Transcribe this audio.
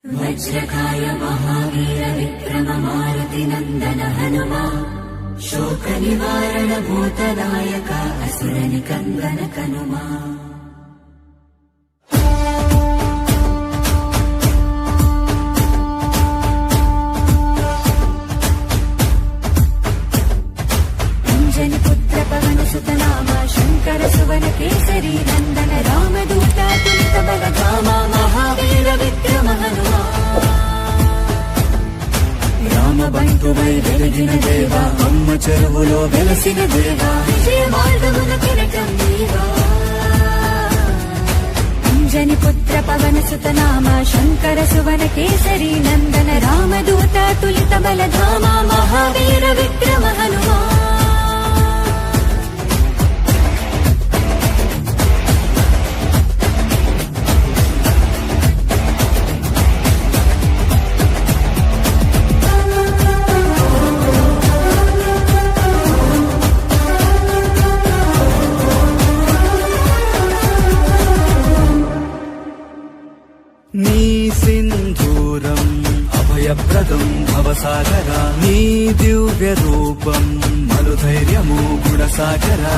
वज्रकाय महावीर विक्रम मारुति नंदन हनुमा शोक निवारण भूतनायक असुर निकंदन कनुमा। अंजनी पुत्र पवन सुत नामा शंकर सुवन केसरी नंदन रामदूत तुलित बल धामा महावीर विक्रम हनुमा। రామ బంటువై వెలిగిన దేవా అమ్మ చెరువులో వెలసిన దేవా విజయ మార్గమున కిరటం నీవా। అంజని పుత్ర పవన సుత నామ శంకర సువన కేసరి నందన రామదూత తులిత బల ధామ మహావీర విక్రమ హనుమా। నీ సింధూరం అభయప్రదం భవసాగరా నీ దివ్య రూపం మరుధైర్యము గుణసాగరా।